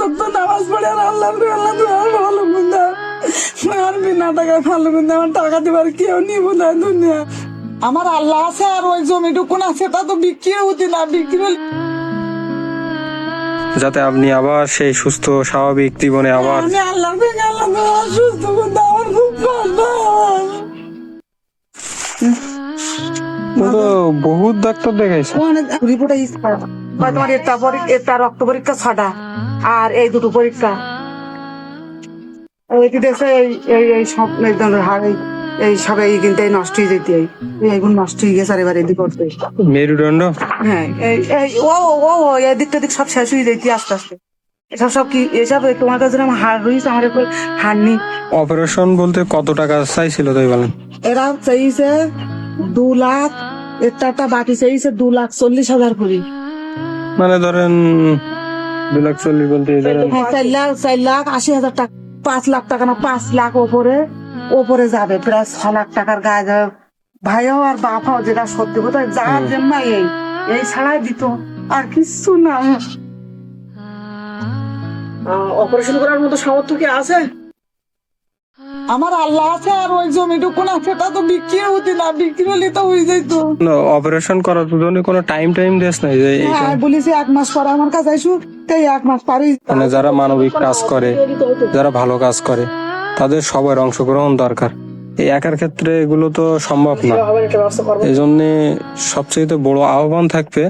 ওয়াক্ত নামাজ পড়ে আর আল্লাহর ভালো বুঝা আর বিনা টাকায় ভালো বুঝা আমার টাকা দিবার কেউ নিব না দুনিয়া। আমার আল্লাহ আছে আর ওই জমিটুকুন আছে তা তো বিক্রি হতে না, বিক্রি হলে যাতে আপনি আবার সেই সুস্থ স্বাভাবিক জীবনে আবার আমি আল্লাহর থেকে আল্লাহ সুস্থ বুঝা আমার খুব কষ্ট। ও তো বহুত ডাক্তার দেখাইছে। রিপোর্টে তোমার এটা রক্ত পরীক্ষা 6টা আর এই দুটো পরীক্ষা এই সব এই সব এই কিন্তু এই নষ্ট হয়ে যেতে এইগুলো নষ্ট হয়ে গেছে আর এবার এদিক করতে মেরুদণ্ড হ্যাঁ এই ও এদিক দিক সব শেষ হয়ে যেতে আস্তে আস্তে এসব সব কি এসব তোমার কাছে আমার হাড় রয়েছে আমার একটু হাড় নি। অপারেশন বলতে কত টাকা চাইছিল তাই বলেন? এরা চাইছে 2 লাখ, একটা বাকি চাইছে 2,40,000 করে। মানে ধরেন 2,40,000 বলতে ধরেন 4,80,000 টাকা, 5 লাখ টাকা না 5 লাখ ওপরে যাবে, প্রায় 6 লাখ টাকার গায়ে যাবে। ভাইও আর বাপাও যেটা সত্যি কথা যার জন্য এই ছাড়াই দিত আর কিছু না। অপারেশন করার মতো সামর্থ্য কি আছে? আমার আল্লাহ আছে আর ওই জমিটুকুন আছে তা তো বিক্রি হতে না, বিক্রি হলে তো হয়ে যেত। অপারেশন করার জন্য কোনো টাইম দেস নাই যে এইটা? হ্যাঁ বলেছি 1 মাস পরে আমার কাছে আইসু, তাই 1 মাস পরেই মানে যারা মানবিক কাজ করে, যারা ভালো কাজ করে তাদের সবার অংশগ্রহণ দরকার। এই একার ক্ষেত্রে এগুলো তো সম্ভব না। এই জন্য সবচেয়ে বড় আহ্বান থাকবে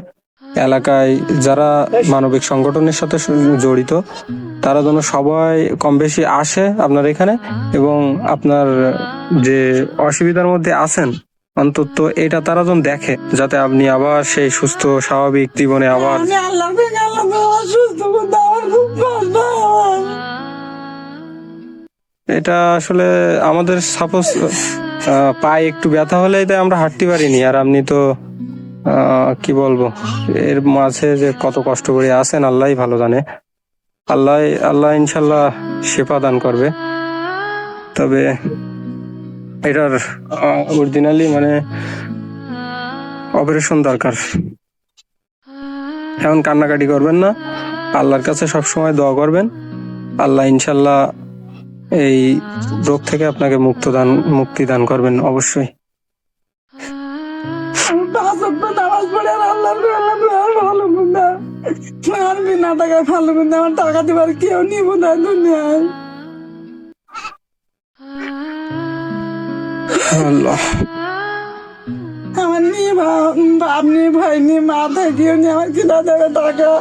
এলাকায় যারা মানবিক সংগঠনের সাথে জড়িত তারা যেন সবাই কম বেশি আসে আপনার এখানে, এবং আপনার যে অসুবিধার মধ্যে আছেন অন্তত এটা তারা যেন দেখে, যাতে আপনি আবার সেই সুস্থ স্বাভাবিক জীবনে আবার আমি আল্লাহর থেকে আল্লাহ সুস্থ করতে আমার খুব কষ্ট। এটা আসলে আমাদের সাপোজ পায়ে একটু ব্যথা হলেই তাই আমরা হাঁটতে পারিনি, আর আপনি তো কি বলবো এর মাঝে যে কত কষ্ট করে আছেন আল্লাহই ভালো জানে। আল্লাহ ইনশাল্লাহ শেফা দান করবে। তবে এটার অরিজিনালি মানে অপারেশন দরকার। এখন কান্নাকাটি করবেন না, আল্লাহর কাছে সবসময় দোয়া করবেন। আল্লাহ ইনশাল্লাহ এই রোগ থেকে আপনাকে মুক্তি দান করবেন অবশ্যই। আমি 5 ওয়াক্ত নামাজ পড়ে আর আল্লাহর ভালো বুঝা আর বিনা টাকায় ভালো বুঝা আমার টাকা দিবার কেউ নিব না দুনিয়ায়। আল্লাহ আমার নিয়ে বাপ নিয়ে ভাই নিয়ে মা থাকিও নিয়ে আমার কিনা দেবে টাকা।